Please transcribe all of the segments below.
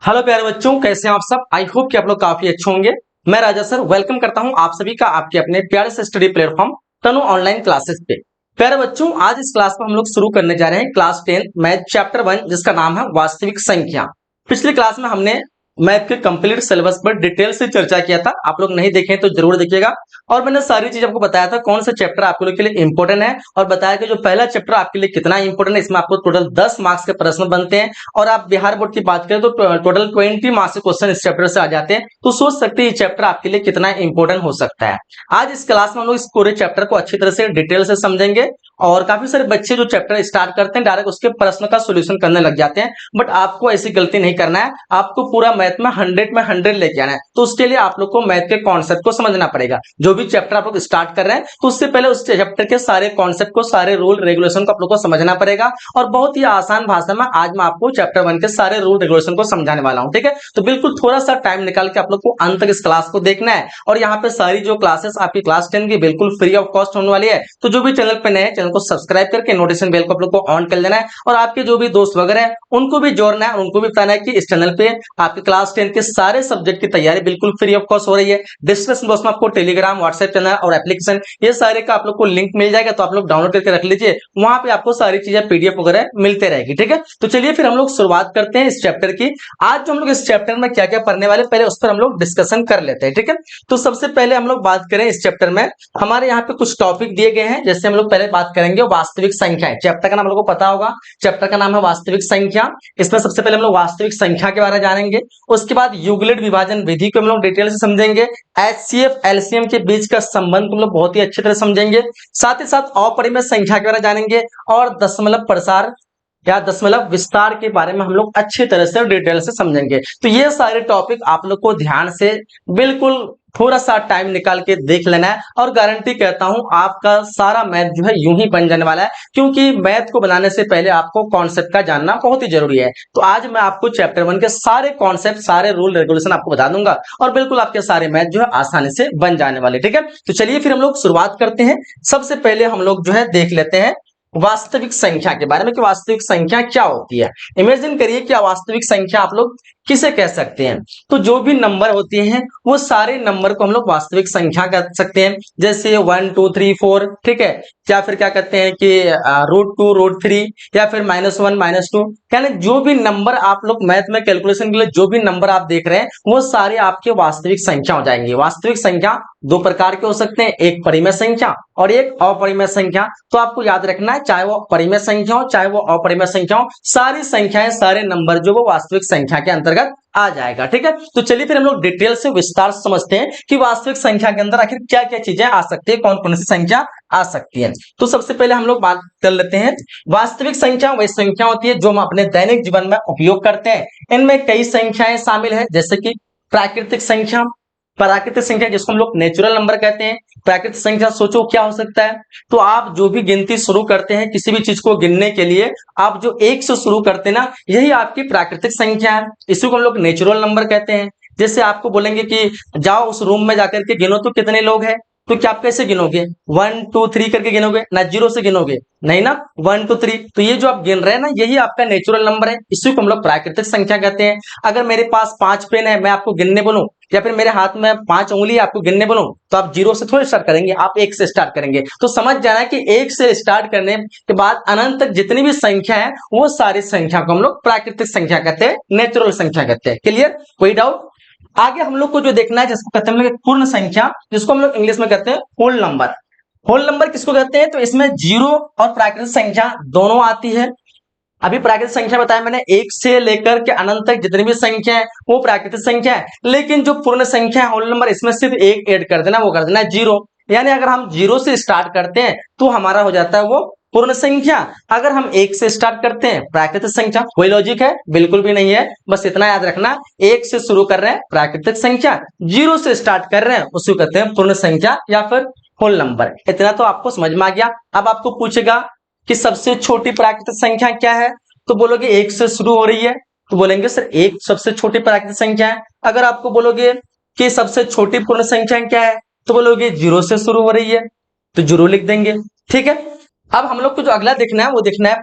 Hello प्यारे बच्चों, कैसे हैं आप सब। आई होप कि आप लोग काफी अच्छे होंगे। मैं राजा सर वेलकम करता हूं आप सभी का आपके अपने प्यारे से स्टडी प्लेटफॉर्म तनु ऑनलाइन क्लासेस पे। प्यारे बच्चों, आज इस क्लास में हम लोग शुरू करने जा रहे हैं क्लास 10 मैथ चैप्टर 1, जिसका नाम है वास्तविक संख्या। पिछली क्लास में हमने मैथ के कंप्लीट सिलेबस पर डिटेल से चर्चा किया था। आप लोग नहीं देखे तो जरूर देखिएगा। और मैंने सारी चीज आपको बताया था कौन सा चैप्टर आपके लोग के लिए इंपॉर्टेंट है, और बताया कि जो पहला चैप्टर आपके लिए कितना इंपॉर्टेंट है। इसमें आपको टोटल 10 मार्क्स के प्रश्न बनते हैं, और आप बिहार बोर्ड की बात करें तो टोटल 20 मार्क्स के क्वेश्चन इस चैप्टर से आ जाते हैं। तो सोच सकते हैं ये चैप्टर आपके लिए कितना इंपॉर्टेंट हो सकता है। आज इस क्लास में हम लोग इस पूरे चैप्टर को अच्छी तरह से डिटेल से समझेंगे। और काफी सारे बच्चे जो चैप्टर स्टार्ट करते हैं डायरेक्ट उसके प्रश्न का सोल्यूशन करने लग जाते हैं, बट आपको ऐसी गलती नहीं करना है। आपको पूरा मैथ में 100 में 100 लेके आना है। तो उसके लिए आप लोग को मैथ के कॉन्सेप्ट को समझना पड़ेगा। जो भी चैप्टर आप लोग स्टार्ट कर रहे हैं तो उससे पहले उस चैप्टर के सारे कॉन्सेप्ट को, सारे रूल रेगुलेशन को आप लोग को समझना पड़ेगा। और बहुत ही आसान भाषा में आज मैं आपको चैप्टर 1 के सारे रूल रेगुलेशन को समझाने वाला हूं, ठीक है। तो बिल्कुल थोड़ा सा टाइम निकाल के आप लोग को अंत तक इस क्लास को देखना है। और यहाँ पे सारी जो क्लासेस आपकी क्लास 10 की बिल्कुल फ्री ऑफ कॉस्ट होने वाली है। तो जो भी चैनल पे नए हैं, चैनल को सब्सक्राइब करके नोटिफिकेशन बेल को आप लोग को ऑन कर लेना है। और आपके जो भी दोस्त वगैरह हैं उनको भी जोड़ना है, उनको भी बताना है कि इस चैनल पे आपके क्लास 10 के सारे सब्जेक्ट की तैयारी बिल्कुल फ्री ऑफ कॉस्ट हो रही है। डिस्क्रिप्शन बॉक्स में आपको टेलीग्राम, व्हाट्सएप चैनल और एप्लीकेशन ये सारे का आप लोग को लिंक मिल जाएगा। तो आप लोग डाउनलोड करके रख लीजिए, वहां पे आपको सारी चीजें पीडीएफ वगैरह मिलते रहेगी, ठीक है। तो चलिए फिर हम लोग शुरुआत करते हैं इस चैप्टर की। आज जो हम लोग इस चैप्टर में क्या क्या पढ़ने वाले पहले उस पर हम लोग डिस्कशन कर लेते हैं, ठीक है। तो सबसे पहले हम लोग बात करें इस चैप्टर में, हमारे यहाँ पे कुछ टॉपिक दिए गए हैं। जैसे हम लोग पहले बात करेंगे वास्तविक संख्याएं। चैप्टर का नाम हम लोग को पता होगा, चैप्टर का नाम है वास्तविक संख्या। इसमें सबसे पहले हम लोग वास्तविक संख्या के बारे में जानेंगे। उसके बाद यूक्लिड विभाजन विधि को हम लोग डिटेल से समझेंगे। एचसीएफ एलसीएम के बीच का संबंध को हम लोग बहुत ही अच्छी तरह समझेंगे। साथ ही साथ अपरिमेय संख्या के बारे में जानेंगे। और दशमलव प्रसार या दशमलव विस्तार के बारे में हम लोग अच्छी तरह से डिटेल से समझेंगे। तो ये सारे टॉपिक आप लोग को ध्यान से बिल्कुल थोड़ा सा टाइम निकाल के देख लेना है। और गारंटी कहता हूं आपका सारा मैथ जो है यूं ही बन जाने वाला है, क्योंकि मैथ को बनाने से पहले आपको कॉन्सेप्ट का जानना बहुत ही जरूरी है। तो आज मैं आपको चैप्टर 1 के सारे कॉन्सेप्ट, सारे रूल रेगुलेशन आपको बता दूंगा, और बिल्कुल आपके सारे मैथ जो है आसानी से बन जाने वाले, ठीक है। तो चलिए फिर हम लोग शुरुआत करते हैं। सबसे पहले हम लोग जो है देख लेते हैं वास्तविक संख्या के बारे में कि वास्तविक संख्या क्या होती है। इमेजिन करिए कि वास्तविक संख्या आप लोग किसे कह सकते हैं। तो जो भी नंबर होते हैं वो सारे नंबर को हम लोग वास्तविक संख्या कह सकते हैं। जैसे 1 2 3 4, ठीक है। या फिर क्या कहते हैं कि √2 √3, या फिर -1 -2। यानी जो भी नंबर आप लोग मैथ में कैलकुलेशन के लिए जो भी नंबर आप देख रहे हैं वो सारे आपके वास्तविक संख्या हो जाएंगे। वास्तविक संख्या दो प्रकार के हो सकते हैं, एक परिमेय संख्या और एक अपरिमेय संख्या। तो आपको याद रखना है, चाहे वो परिमेय संख्या हो चाहे वो अपरिमेय संख्या हो, सारी संख्याएं, सारे नंबर जो वो वास्तविक संख्या के अंतर्गत आ जाएगा, ठीक है। तो चलिए फिर हम लोग डिटेल से विस्तार से समझते हैं कि वास्तविक संख्या के अंदर आखिर क्या क्या चीजें आ सकती है, कौन कौन सी संख्या आ सकती है। तो सबसे पहले हम लोग बात कर लेते हैं, वास्तविक संख्या वही संख्या होती है जो हम अपने दैनिक जीवन में उपयोग करते हैं। इनमें कई संख्याएं शामिल है, जैसे कि प्राकृतिक संख्या, प्राकृतिक संख्या जिसको हम लोग नेचुरल नंबर कहते हैं। प्राकृतिक संख्या सोचो क्या हो सकता है। तो आप जो भी गिनती शुरू करते हैं, किसी भी चीज को गिनने के लिए आप जो 1 से शुरू करते हैं ना, यही आपकी प्राकृतिक संख्या है। इसी को हम लोग नेचुरल नंबर कहते हैं। जैसे आपको बोलेंगे कि जाओ उस रूम में जाकर के गिनो तो कितने लोग हैं, तो क्या आप कैसे गिनोगे? 1 2 3 करके गिनोगे ना, 0 से गिनोगे नहीं ना, 1 2 3। तो ये जो आप गिन रहे हैं ना, यही आपका नेचुरल नंबर है। इसी को हम लोग प्राकृतिक संख्या कहते हैं। अगर मेरे पास 5 पेन है, मैं आपको गिनने बोलूं, या फिर मेरे हाथ में 5 उंगली आपको गिनने बोलूं, तो आप 0 से थोड़े स्टार्ट करेंगे, आप 1 से स्टार्ट करेंगे। तो समझ जाना है कि 1 से स्टार्ट करने के बाद अनंत तक जितनी भी संख्या है वो सारी संख्या को हम लोग प्राकृतिक संख्या कहते हैं, नेचुरल संख्या कहते हैं। क्लियर? कोई डाउट? आगे हम लोग को जो देखना है जिसको कहते हैं पूर्ण संख्या, जिसको हम लोग इंग्लिश में कहते हैं होल नंबर। होल नंबर किसको कहते हैं? तो इसमें जीरो और प्राकृतिक संख्या दोनों आती है। अभी प्राकृतिक संख्या बताया मैंने, 1 से लेकर के अनंत तक जितनी भी संख्या है वो प्राकृतिक संख्या है। लेकिन जो पूर्ण संख्या है होल नंबर, इसमें सिर्फ एक ऐड कर देना, वो कर देना 0। यानी अगर हम 0 से स्टार्ट करते हैं तो हमारा हो जाता है वो पूर्ण संख्या। अगर हम 1 से स्टार्ट करते हैं प्राकृतिक संख्या। कोई लॉजिक है? बिल्कुल भी नहीं है। बस इतना याद रखना, 1 से शुरू कर रहे हैं प्राकृतिक संख्या, 0 से स्टार्ट कर रहे हैं उसको कहते हैं पूर्ण संख्या या फिर होल नंबर। इतना तो आपको समझ में आ गया। अब आपको पूछेगा कि सबसे छोटी प्राकृतिक संख्या क्या है, तो बोलोगे 1 से शुरू हो रही है, तो बोलेंगे सर 1 सबसे छोटी प्राकृतिक संख्या है। अगर आपको बोलोगे कि सबसे छोटी पूर्ण संख्या क्या है, तो बोलोगे 0 से शुरू हो रही है, तो 0 लिख देंगे, ठीक है। अब हम लोग को जो अगला देखना है वो देखना है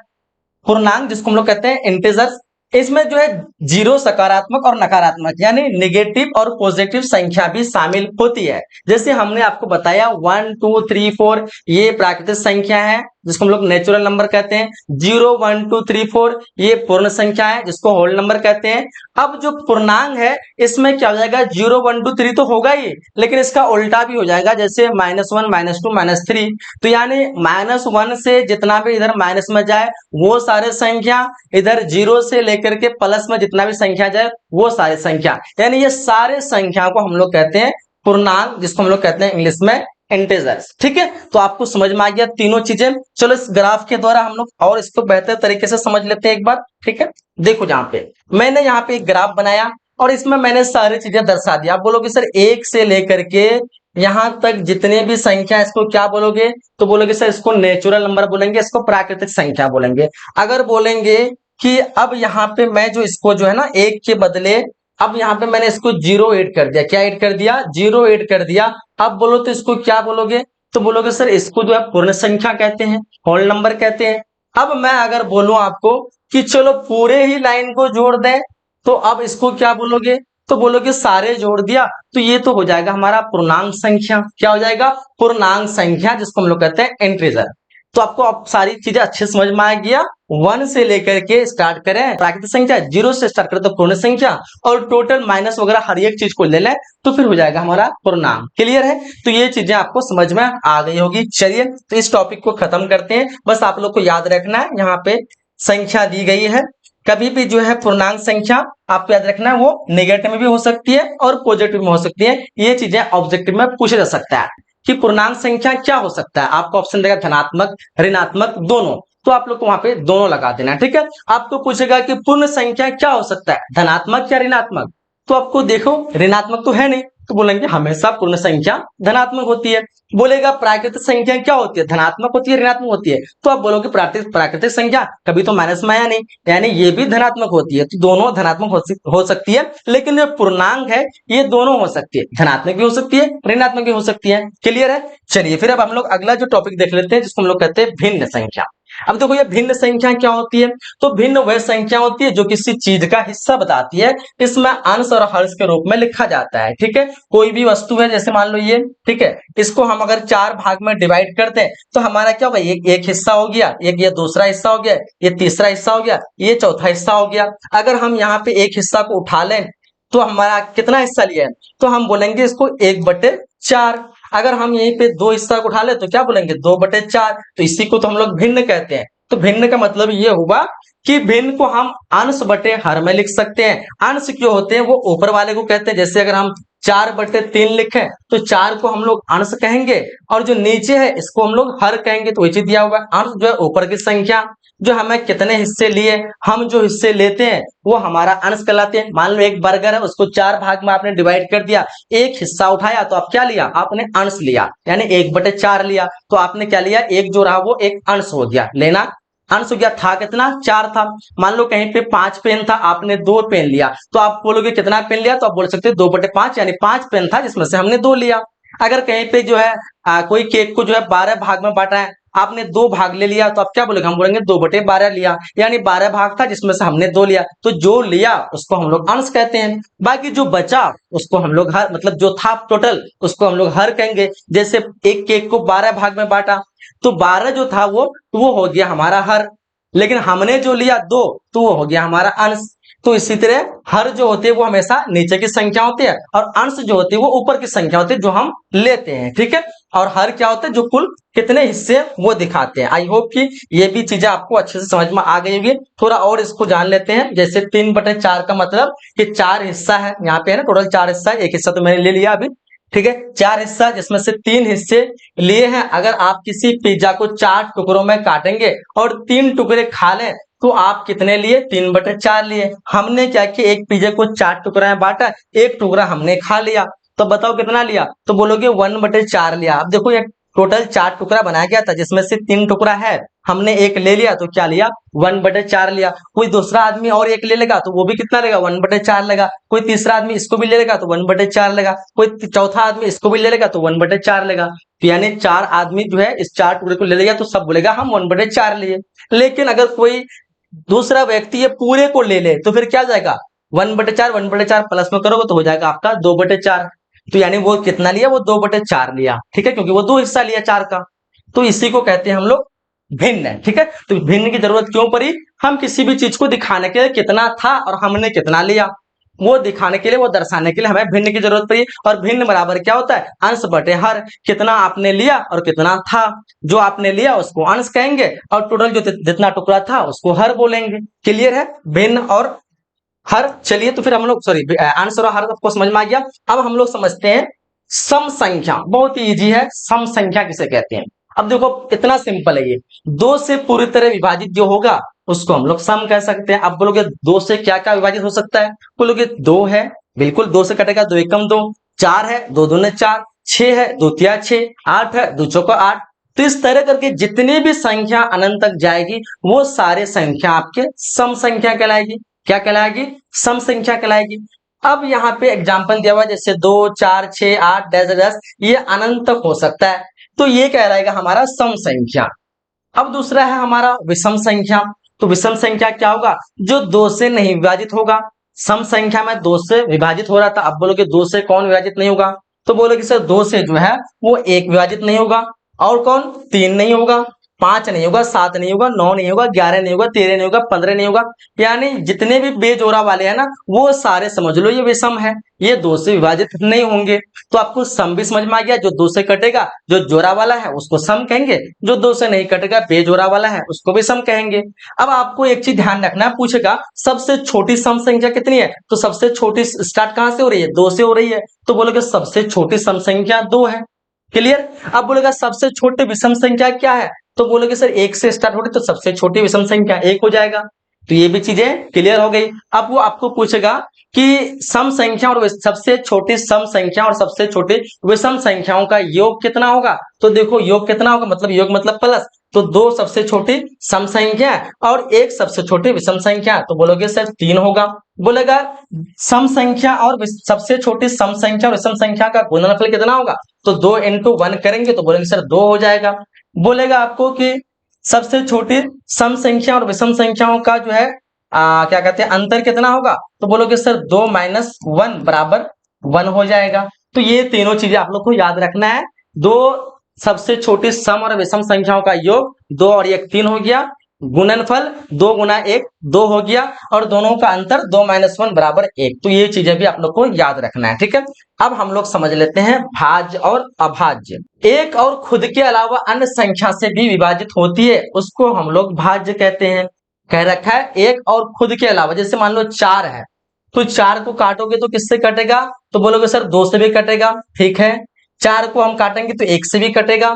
पूर्णांक, जिसको हम लोग कहते हैं इंटीजर्स। इसमें जो है जीरो सकारात्मक और नकारात्मक यानी नेगेटिव और पॉजिटिव संख्या भी शामिल होती है। जैसे हमने आपको बताया 1 2 3 4 ये प्राकृतिक संख्या है जिसको हम लोग नेचुरल नंबर कहते हैं। 0 1 2 3 4 ये पूर्ण संख्या है जिसको होल नंबर कहते हैं। अब जो पूर्णांक है इसमें क्या हो जाएगा, 0 1 2 3 तो होगा ही, लेकिन इसका उल्टा भी हो जाएगा, जैसे -1 -2 -3। तो यानी -1 से जितना भी इधर माइनस में जाए वो सारे संख्या, इधर 0 से लेकर के प्लस में जितना भी संख्या जाए वो सारे संख्या, यानी ये सारे संख्या को हम लोग कहते हैं पूर्णांक, जिसको हम लोग कहते हैं इंग्लिश में इंटीजर्स। ठीक है, तो आपको समझ में आ गया तीनों चीजें। चलो इस ग्राफ के द्वारा हम लोग और इसको बेहतर तरीके से समझ लेते हैं एक बार। ठीक है, देखो जहां पे मैंने यहाँ पे एक ग्राफ बनाया और इसमें मैंने सारी चीजें दर्शा दिया। आप बोलोगे सर 1 से लेकर के यहां तक जितने भी संख्या इसको क्या बोलोगे, तो बोलोगे सर इसको नेचुरल नंबर बोलेंगे, इसको प्राकृतिक संख्या बोलेंगे। अगर बोलेंगे कि अब यहाँ पे मैं जो इसको जो है ना 1 के बदले अब यहाँ पे मैंने इसको 0 ऐड कर दिया, क्या ऐड कर दिया, 0 ऐड कर दिया। अब बोलो तो इसको क्या बोलोगे, तो बोलोगे सर इसको जो है पूर्ण संख्या कहते हैं, होल नंबर कहते हैं। अब मैं अगर बोलूं आपको कि चलो पूरे ही लाइन को जोड़ दें, तो अब इसको क्या बोलोगे, तो बोलोगे सारे जोड़ दिया, तो ये तो हो जाएगा हमारा पूर्णांक संख्या। क्या हो जाएगा, पूर्णांक संख्या, जिसको हम लोग कहते हैं इंटीजर। तो आपको अब सारी चीजें अच्छे समझ में आ गया। 1 से लेकर के स्टार्ट करें प्राकृतिक संख्या, 0 से स्टार्ट करें तो पूर्ण संख्या, और टोटल माइनस वगैरह हर एक चीज को ले लें तो फिर हो जाएगा हमारा पूर्णांक। क्लियर है, तो ये चीजें आपको समझ में आ गई होगी। चलिए तो इस टॉपिक को खत्म करते हैं। बस आप लोग को याद रखना है यहाँ पे संख्या दी गई है, कभी भी जो है पूर्णांक संख्या आपको याद रखना है वो नेगेटिव में भी हो सकती है और पॉजिटिव में हो सकती है। ये चीजें ऑब्जेक्टिव में पूछा जा सकता है कि पूर्णांक संख्या क्या हो सकता है। आपको ऑप्शन देगा धनात्मक ऋणात्मक दोनों, तो आप लोग को वहां पे दोनों लगा देना। ठीक है, आपको पूछेगा कि पूर्ण संख्या क्या हो सकता है, धनात्मक या ऋणात्मक, तो आपको देखो ऋणात्मक तो है नहीं, तो बोलेंगे हमेशा पूर्ण संख्या धनात्मक होती है। बोलेगा प्राकृतिक संख्या क्या होती है, धनात्मक होती है ऋणात्मक होती है, तो आप बोलोगे प्राकृतिक संख्या कभी तो माइनस में आया नहीं, यानी ये भी धनात्मक होती है। तो दोनों धनात्मक हो सकती है, लेकिन जो पूर्णांक है ये दोनों हो सकती है, धनात्मक भी हो सकती है ऋणात्मक भी हो सकती है। क्लियर है, चलिए फिर अब हम लोग अगला जो टॉपिक देख लेते हैं जिसको हम लोग कहते हैं भिन्न संख्या। अब देखो ये भिन्न संख्या क्या होती है, तो भिन्न वह संख्या होती है जो किसी चीज का हिस्सा बताती है, इसमें अंश और हर्ष के रूप में लिखा जाता है। ठीक है, कोई भी वस्तु है, जैसे मान लो ये, ठीक है, इसको हम अगर 4 भाग में डिवाइड करते हैं तो हमारा क्या होगा, एक हिस्सा हो गया, एक ये दूसरा हिस्सा हो गया, ये तीसरा हिस्सा हो गया, ये चौथा हिस्सा हो गया। अगर हम यहाँ पे एक हिस्सा को उठा लें तो हमारा कितना हिस्सा लिया है, तो हम बोलेंगे इसको 1/4। अगर हम यहीं पे 2 हिस्सा को उठा ले तो क्या बोलेंगे 2/4। तो इसी को तो हम लोग भिन्न कहते हैं। तो भिन्न का मतलब ये हुआ कि भिन्न को हम अंश बटे हर में लिख सकते हैं। अंश क्यों होते हैं, वो ऊपर वाले को कहते हैं। जैसे अगर हम 4/3 लिखें तो 4 को हम लोग अंश कहेंगे, और जो नीचे है इसको हम लोग हर कहेंगे। तो वही चीज दिया हुआ है, अंश जो है ऊपर की संख्या, जो हमें कितने हिस्से लिए, हम जो हिस्से लेते हैं वो हमारा अंश कहलाते हैं। मान लो एक बर्गर है, उसको 4 भाग में आपने डिवाइड कर दिया, एक हिस्सा उठाया तो आप क्या लिया, आपने अंश लिया, यानी 1/4 लिया। तो आपने क्या लिया, एक जो रहा वो एक अंश हो गया, लेना अंश हो गया। था कितना, 4 था। मान लो कहीं पे 5 पेन था, आपने 2 पेन लिया, तो आप बोलोगे कितना पेन लिया, तो आप बोल सकते 2/5, यानी 5 पेन था जिसमें से हमने 2 लिया। अगर कहीं पे जो है कोई केक को जो है 12 भाग में बांटा है, आपने 2 भाग ले लिया, तो आप क्या बोलेंगे, हम बोलेंगे 2/12 लिया, यानी 12 भाग था जिसमें से हमने 2 लिया। तो जो लिया उसको हम लोग अंश कहते हैं, बाकी जो बचा उसको हम लोग हर, मतलब जो था टोटल उसको हम लोग हर कहेंगे। जैसे एक केक को 12 भाग में बांटा तो 12 जो था वो हो गया हमारा हर, लेकिन हमने जो लिया 2 तो वो हो गया हमारा अंश। तो इसी तरह हर जो होते हैं वो हमेशा नीचे की संख्या होती है, और अंश जो होती है वो ऊपर की संख्या होती है जो हम लेते हैं। ठीक है, और हर क्या होता है, जो कुल कितने हिस्से वो दिखाते हैं। आई होप कि ये भी चीजें आपको अच्छे से समझ में आ गई होगी। थोड़ा और इसको जान लेते हैं। जैसे 3/4 का मतलब कि 4 हिस्सा है, यहाँ पे है ना टोटल 4 हिस्सा है, एक हिस्सा तो मैंने ले लिया अभी। ठीक है, 4 हिस्सा जिसमें से 3 हिस्से लिए हैं। अगर आप किसी पिज्जा को 4 टुकड़ों में काटेंगे और 3 टुकड़े खा लें तो आप कितने लिए, 3/4 लिए। हमने क्या किया, एक पिज्जा को 4 टुकड़ा में बांटा, एक टुकड़ा हमने खा लिया, तो बताओ कितना लिया, तो बोलोगे 1/4 लिया। अब देखो ये टोटल 4 टुकड़ा बनाया गया था जिसमें से 3 टुकड़ा है, हमने एक ले लिया तो क्या लिया, 1/4 लिया। कोई दूसरा आदमी और एक ले लेगा तो वो भी कितना लेगा, 1/4 लेगा। कोई तीसरा आदमी इसको भी ले लेगा तो 1/4 लेगा। कोई चौथा आदमी इसको भी ले लेगा तो 1/4 लेगा। तो यानी 4 आदमी जो है इस 4 टुकड़े को ले लेगा तो सब बोलेगा हम 1/4 लिए। लेकिन अगर कोई दूसरा व्यक्ति ये पूरे को ले ले तो फिर क्या जाएगा, 1/4 प्लस में करोगे तो हो जाएगा आपका 2/4। तो यानी वो कितना लिया, वो 2/4 लिया, ठीक है, क्योंकि वो 2 हिस्सा लिया 4 का। तो इसी को कहते हैं हम लोग भिन्न, ठीक है। तो भिन्न की जरूरत क्यों पड़ी, हम किसी भी चीज को दिखाने के लिए कितना था और हमने कितना लिया, वो दिखाने के लिए, वो दर्शाने के लिए हमें भिन्न की जरूरत पड़ी। और भिन्न बराबर क्या होता है, अंश बटे हर। कितना आपने लिया और कितना था, जो आपने लिया उसको अंश कहेंगे और टोटल जो जितना टुकड़ा था उसको हर बोलेंगे। क्लियर है, भिन्न और हर। चलिए तो फिर हम लोग, सॉरी, अंश और हर आपको समझ में आ गया। अब हम लोग समझते हैं सम संख्या। बहुत ही इजी है, सम संख्या किसे कहते हैं। अब देखो इतना सिंपल है, ये 2 से पूरी तरह विभाजित जो होगा उसको हम लोग सम कह सकते हैं। अब बोलोगे 2 से क्या क्या विभाजित हो सकता है, बोलोगे 2 है, बिल्कुल 2 से कटेगा, 2 एकम 2, 4 है, 2 दूने 4, 6 है, 2 तिया 6, 8 है, 2 चौका 8। तो इस तरह करके जितनी भी संख्या अनंत तक जाएगी वो सारे संख्या आपके सम संख्या कहलाएगी। क्या कहलाएगी, सम संख्या कहलाएगी। अब यहाँ पे एग्जाम्पल दिया हुआ है, जैसे 2, 4, 6, 8, 10, ये अनंत तक हो सकता है, तो ये कहलाएगा हमारा सम संख्या। अब दूसरा है हमारा विषम संख्या। तो विषम संख्या क्या होगा, जो 2 से नहीं विभाजित होगा। सम संख्या में 2 से विभाजित हो रहा था, अब बोलोगे 2 से कौन विभाजित नहीं होगा, तो बोलोगे सर 2 से जो है वो 1 विभाजित नहीं होगा, और कौन, 3 नहीं होगा, 5 नहीं होगा, 7 नहीं होगा, 9 नहीं होगा, 11 नहीं होगा, 13 नहीं होगा, 15 नहीं होगा। यानी जितने भी बेजोड़ा वाले हैं ना, वो सारे समझ लो ये विषम है, ये 2 से विभाजित नहीं होंगे। तो आपको सम भी समझ में आ गया, जो 2 से कटेगा, जो जोड़ा वाला है उसको सम कहेंगे, जो 2 से नहीं कटेगा, बेजोड़ा वाला है, उसको भी सम कहेंगे। अब आपको एक चीज ध्यान रखना है, पूछेगा सबसे छोटी सम संख्या कितनी है, तो सबसे छोटी स्टार्ट कहां से हो रही है, 2 से हो रही है, तो बोलोगे सबसे छोटी सम संख्या 2 है। क्लियर। अब बोलेगा सबसे छोटी विषम संख्या क्या है, तो बोलोगे सर 1 से स्टार्ट हो रही, तो सबसे छोटी विषम संख्या 1 हो जाएगा। तो ये भी चीजें क्लियर हो गई। अब वो आपको पूछेगा कि सम संख्या और सबसे छोटी सम संख्या और सबसे छोटी विषम संख्याओं का योग कितना होगा, तो देखो योग कितना होगा, मतलब योग मतलब प्लस, तो 2 सबसे छोटी सम संख्या और 1 सबसे छोटी विषम संख्या, तो बोलोगे सर 3 होगा। बोलेगा सम संख्या और सबसे छोटी सम संख्या और विषम संख्या का गुणनफल कितना होगा, तो 2 × 1 करेंगे तो बोलेंगे सर 2 हो जाएगा। बोलेगा आपको कि सबसे छोटी सम संख्या और विषम संख्याओं का जो है क्या कहते हैं अंतर कितना होगा, तो बोलोगे सर 2 - 1 बराबर 1 हो जाएगा। तो ये तीनों चीजें आप लोग को याद रखना है। दो सबसे छोटी सम और विषम संख्याओं का योग 2 और 1 3 हो गया, गुणनफल 2 × 1 2 हो गया, और दोनों का अंतर 2 - 1 बराबर 1। तो ये चीजें भी आप लोग को याद रखना है, ठीक है। अब हम लोग समझ लेते हैं भाज्य और अभाज्य। एक और खुद के अलावा अन्य संख्या से भी विभाजित होती है, उसको हम लोग भाज्य कहते हैं। कह रखा है एक और खुद के अलावा, जैसे मान लो 4 है, तो 4 को काटोगे तो किससे कटेगा, तो बोलोगे सर 2 से भी कटेगा, ठीक है। 4 को हम काटेंगे तो 1 से भी कटेगा,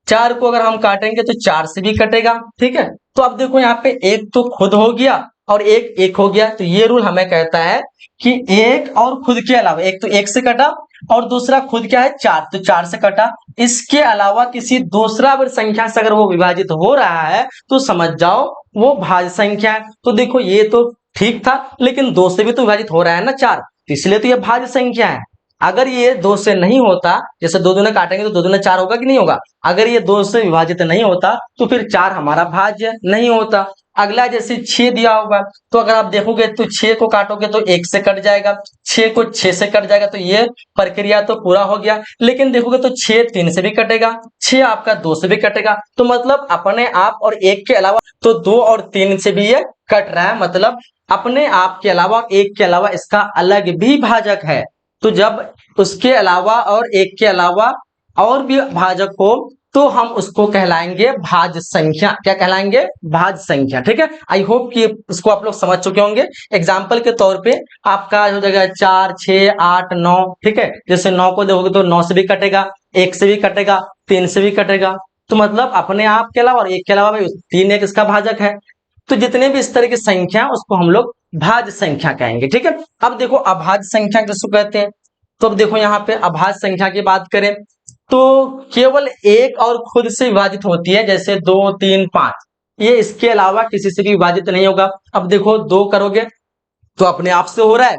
4 को अगर हम काटेंगे तो 4 से भी कटेगा, ठीक है। तो अब देखो यहाँ पे एक तो खुद हो गया और एक हो गया, तो ये रूल हमें कहता है कि एक और खुद के अलावा, एक तो 1 से कटा और दूसरा खुद क्या है 4, तो 4 से कटा, इसके अलावा किसी दूसरा संख्या से अगर वो विभाजित हो रहा है तो समझ जाओ वो भाज्य संख्या है। तो देखो ये तो ठीक था, लेकिन 2 से भी तो विभाजित हो रहा है ना 4, तो इसलिए तो ये भाज्य संख्या है। अगर ये 2 से नहीं होता, जैसे 2 दूने काटेंगे तो 2 दूने 4 होगा कि नहीं होगा, अगर ये 2 से विभाजित नहीं होता तो फिर 4 हमारा भाज्य नहीं होता। अगला जैसे 6 दिया होगा, तो अगर आप देखोगे तो 6 को काटोगे तो 1 से कट जाएगा, 6 को 6 से कट जाएगा, तो ये प्रक्रिया तो पूरा हो गया। लेकिन देखोगे तो 6 3 से भी कटेगा, 6 आपका 2 से भी कटेगा, तो मतलब अपने आप और 1 के अलावा तो 2 और 3 से भी ये कट रहा है, मतलब अपने आप के अलावा 1 के अलावा इसका अलग भी भाजक है। तो जब उसके अलावा और 1 के अलावा और भी भाजक हो तो हम उसको कहलाएंगे भाज्य संख्या। क्या कहलाएंगे, भाज्य संख्या, ठीक है। आई होप कि इसको आप लोग समझ चुके होंगे। एग्जाम्पल के तौर पे आपका हो जाएगा 4 6 8 9, ठीक है। जैसे 9 को देखोगे तो 9 से भी कटेगा, 1 से भी कटेगा, 3 से भी कटेगा, तो मतलब अपने आप के अलावा और 1 के अलावा भी 3 1 इसका भाजक है। तो जितने भी इस तरह की संख्या उसको हम लोग भाज्य संख्या कहेंगे, ठीक है। अब देखो अभाज्य संख्या किसको कहते हैं, तो अब देखो यहाँ पे अभाज्य संख्या की बात करें तो केवल एक और खुद से विभाजित होती है, जैसे 2 3 5, ये इसके अलावा किसी से भी विभाजित नहीं होगा। अब देखो 2 करोगे तो अपने आप से हो रहा है,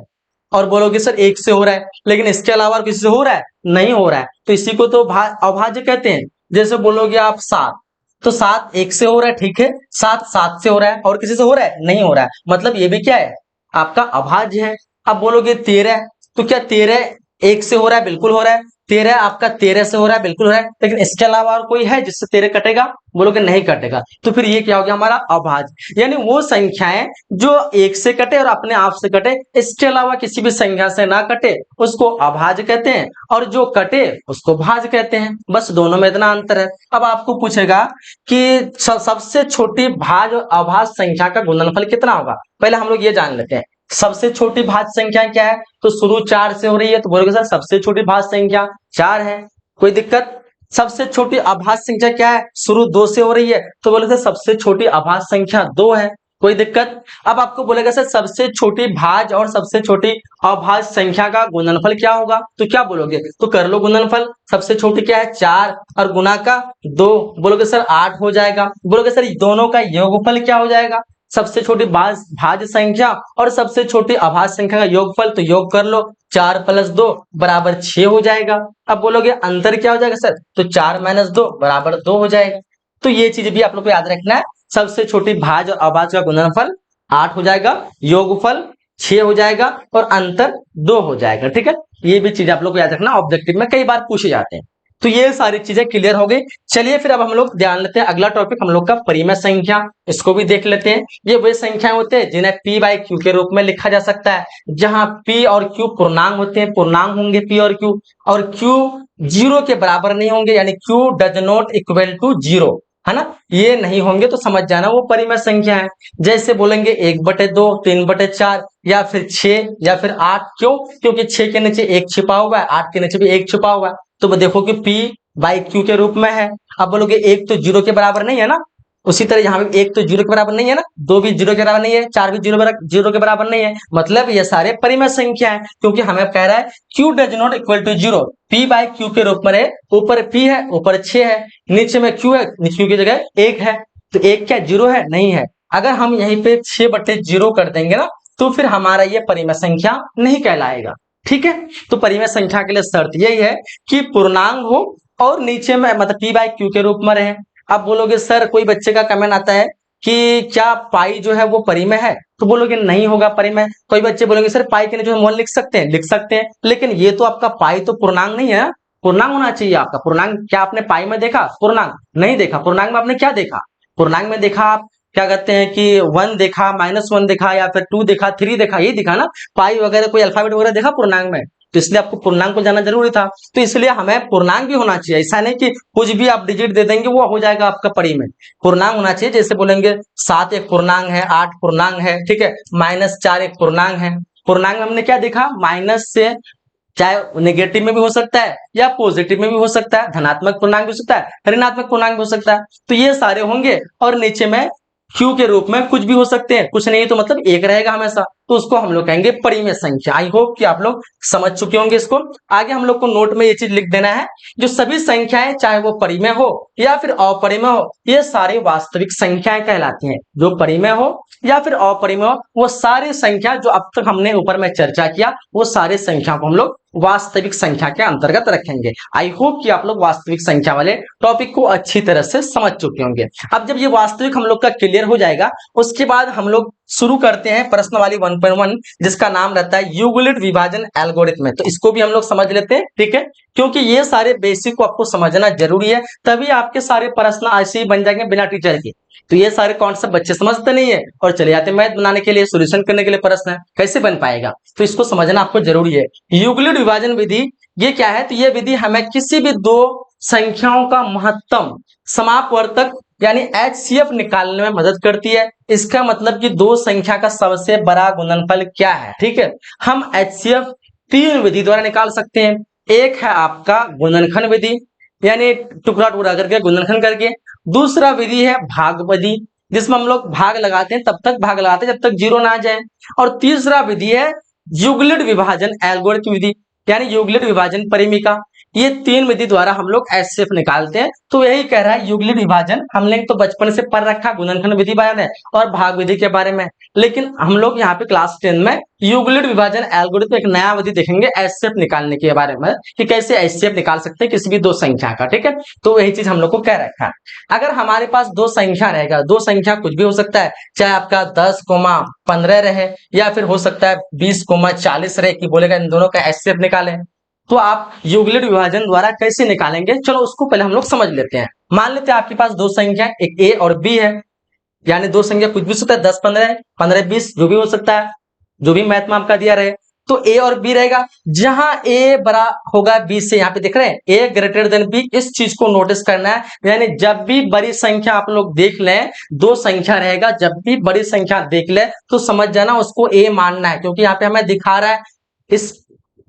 और बोलोगे सर 1 से हो रहा है, लेकिन इसके अलावा और किसी से हो रहा है, नहीं हो रहा है, तो इसी को तो अभाज्य कहते हैं। जैसे बोलोगे आप 7, तो 7 1 से हो रहा है, ठीक है, 7 7 से हो रहा है, और किसी से हो रहा है? नहीं हो रहा है, मतलब ये भी क्या है? आपका अभाज्य है। अब बोलोगे 13, तो क्या 13 1 से हो रहा है? बिल्कुल हो रहा है। 13 आपका 13 से हो रहा है, बिल्कुल हो रहा है, लेकिन इसके अलावा और कोई है जिससे 13 कटेगा? बोलोगे नहीं कटेगा। तो फिर ये क्या हो गया? हमारा अभाज्य, यानी वो संख्याएं जो 1 से कटे और अपने आप से कटे, इसके अलावा किसी भी संख्या से ना कटे, उसको अभाज्य कहते हैं, और जो कटे उसको भाज्य कहते हैं। बस दोनों में इतना अंतर है। अब आपको पूछेगा कि सबसे छोटी भाज्य और अभाज्य संख्या का गुणनफल कितना होगा? पहले हम लोग ये जान लेते हैं, सबसे छोटी भाज्य संख्या क्या है? तो शुरू 4 से हो रही है, तो बोलोगे सर सबसे छोटी भाज्य संख्या 4 है, कोई दिक्कत? सबसे छोटी अभाज्य संख्या क्या है? शुरू 2 से हो रही है, तो बोलोगे सर सबसे छोटी अभाज्य संख्या 2 है, कोई दिक्कत? अब आपको बोलेगा सर सबसे छोटी भाज्य और सबसे छोटी अभाज्य संख्या का गुणनफल क्या होगा? तो क्या बोलोगे? तो कर लो गुणनफल। सबसे छोटी क्या है? 4, और गुना का 2, बोलोगे सर 8 हो जाएगा। बोलोगे सर दोनों का योगफल क्या हो जाएगा? सबसे छोटी भाज्य संख्या और सबसे छोटी अभाज्य संख्या का योगफल, तो योग कर लो, 4 + 2 = 6 हो जाएगा। अब बोलोगे अंतर क्या हो जाएगा सर? तो 4 - 2 = 2 हो जाएगा। तो ये चीज भी आप लोग को याद रखना है, सबसे छोटी भाज्य और अभाज्य का गुणनफल 8 हो जाएगा, योगफल 6 हो जाएगा, और अंतर 2 हो जाएगा, ठीक है। ये भी चीज आप लोग को याद रखना, ऑब्जेक्टिव में कई बार पूछे जाते हैं। तो ये सारी चीजें क्लियर हो गई। चलिए फिर अब हम लोग ध्यान लेते हैं, अगला टॉपिक हम लोग का परिमेय संख्या, इसको भी देख लेते हैं। ये वे संख्याएं होते हैं जिन्हें p/q के रूप में लिखा जा सकता है, जहां p और q पूर्णांक होते हैं, पूर्णांक होंगे p और q, और q 0 के बराबर नहीं होंगे, यानी q does not equal to 0, है ना, ये नहीं होंगे तो समझ जाना वो परिमेय संख्या है। जैसे बोलेंगे 1/2, 3/4, या फिर 6, या फिर 8। क्यों? क्योंकि 6 के नीचे 1 छिपा हुआ है, 8 के नीचे भी 1 छिपा हुआ है, तो देखो कि p/q के रूप में है। अब बोलोगे 1 तो 0 के बराबर नहीं है ना, उसी तरह यहाँ पे 1 तो 0 के बराबर नहीं है ना, 2 भी 0 के बराबर नहीं है, 4 भी 0 के बराबर नहीं है, मतलब ये सारे परिमेय संख्या है, क्योंकि हमें कह रहा है q does not equal to 0, p/q के रूप में है, ऊपर p है, ऊपर 6 है, नीचे में q है, q की जगह 1 है, तो 1 क्या 0 है? नहीं है। अगर हम यहीं पे 6/0 कर देंगे ना, तो फिर हमारा ये परिमेय संख्या नहीं कहलाएगा, ठीक है। तो परिमेय संख्या के लिए शर्त यही है कि पूर्णांक हो और नीचे में मतलब p/q के रूप में रहे। अब बोलोगे सर, कोई बच्चे का कमेंट आता है कि क्या पाई जो है वो परिमेय है? तो बोलोगे नहीं होगा परिमेय। कोई बच्चे बोलेंगे सर पाई के नीचे हम 1 लिख सकते हैं, लिख सकते हैं, लेकिन ये तो आपका पाई तो पूर्णांक नहीं है, पूर्णांक होना चाहिए आपका। पूर्णांक क्या आपने पाई में देखा? पूर्णांक नहीं देखा। पूर्णांक में आपने क्या देखा? पूर्णांक में देखा आप क्या कहते हैं कि 1 देखा, -1 देखा, या फिर 2 देखा, 3 देखा, ये दिखा ना। पाई वगैरह कोई अल्फाबेट वगैरह देखा पूर्णांक में? तो इसलिए आपको पूर्णांक को जाना जरूरी था। तो इसलिए हमें पूर्णांक भी होना चाहिए, ऐसा नहीं कि कुछ भी आप डिजिट दे देंगे वो हो जाएगा आपका परिमेय। पूर्णांक होना चाहिए। जैसे बोलेंगे 7 एक पूर्णांक है, 8 पूर्णांक है, ठीक है, -4 एक पूर्णांक है। पूर्णांक में हमने क्या देखा? माइनस से चाहे नेगेटिव में भी हो सकता है या पॉजिटिव में भी हो सकता है, धनात्मक पूर्णांक भी हो सकता है, ऋणात्मक पूर्णांक भी हो सकता है, तो ये सारे होंगे। और नीचे में क्यू के रूप में कुछ भी हो सकते हैं, कुछ नहीं तो मतलब 1 रहेगा हमेशा, तो उसको हम लोग कहेंगे परिमेय संख्या। आई होप कि आप लोग समझ चुके होंगे इसको। आगे हम लोग को नोट में ये चीज लिख देना है, जो सभी संख्याएं चाहे वो परिमेय हो या फिर अपरिमेय हो, ये सारी वास्तविक संख्याएं कहलाती हैं। जो परिमेय हो या फिर अपरिमेय हो, वो सारी संख्या जो अब तक हमने ऊपर में चर्चा किया, वो सारी संख्या को हम लोग वास्तविक संख्या के अंतर्गत रखेंगे। आई होप कि आप लोग वास्तविक संख्या वाले टॉपिक को अच्छी तरह से समझ चुके होंगे। अब जब ये वास्तविक हम लोग का क्लियर हो जाएगा, उसके बाद हम लोग शुरू करते हैं प्रश्न वाली 1.1, जिसका नाम रहता है यूक्लिड विभाजन एल्गोरिथम। तो इसको भी हम लोग समझ लेते हैं, ठीक है, क्योंकि ये सारे बेसिक को आपको समझना जरूरी है, तभी आपके सारे प्रश्न ऐसे ही बन जाएंगे बिना टीचर के। तो ये सारे कॉन्सेप्ट बच्चे समझते नहीं है और चले जाते मैथ बनाने के लिए, सॉल्यूशन करने के लिए प्रश्न है, कैसे बन पाएगा? तो इसको समझना आपको जरूरी है। यूक्लिड विभाजन विधि ये क्या है? तो ये विधि हमें किसी भी दो संख्याओं का महत्तम समापवर्तक यानी HCF निकालने में मदद करती है। इसका मतलब कि दो संख्या का सबसे बड़ा गुणनफल क्या है, ठीक है। हम HCF 3 विधि द्वारा निकाल सकते हैं। एक है आपका गुणनखंड विधि, यानी टुकड़ा टुकड़ा करके गुणनखंड करके। दूसरा विधि है भाग विधि, जिसमें हम लोग भाग लगाते हैं, तब तक भाग लगाते हैं जब तक 0 ना आ जाए। और तीसरा विधि है यूक्लिड विभाजन एल्गोरिथम विधि, यानी यूक्लिड विभाजन परिमिका। ये 3 विधि द्वारा हम लोग एचसीएफ निकालते हैं। तो यही कह रहा है युगलिड विभाजन, हमने तो बचपन से पढ़ रखा गुणनखंड विधि बारे में और भाग विधि के बारे में, लेकिन हम लोग यहाँ पे क्लास 10 में युगलिड विभाजन एल्गोरिथम एक नया विधि देखेंगे एचसीएफ निकालने के बारे में, कि कैसे एचसीएफ निकाल सकते हैं किसी भी दो संख्या का। ठीक है, तो यही चीज हम लोग को कह रखा है। अगर हमारे पास दो संख्या रहेगा, दो संख्या कुछ भी हो सकता है, चाहे आपका 10,15 रहे या फिर हो सकता है 20,40 रहे, कि बोलेगा इन दोनों का एचसीएफ निकालें, तो आप युगलिड विभाजन द्वारा कैसे निकालेंगे, चलो उसको पहले हम लोग समझ लेते हैं। मान लेते हैं आपके पास दो संख्या, एक ए और बी है, यानी दो संख्या कुछ भी हो सकता है, 10,15, 15,20 जो भी हो सकता है, जो भी मैथ में आपका दिया रहे। तो ए और बी रहेगा, जहां ए बड़ा होगा बी से, यहाँ पे देख रहे हैं ए ग्रेटर देन बी, इस चीज को नोटिस करना है। यानी जब भी बड़ी संख्या आप लोग देख लें, दो संख्या रहेगा, जब भी बड़ी संख्या देख ले तो समझ जाना उसको ए मानना है, क्योंकि यहाँ पे हमें दिखा रहा है इस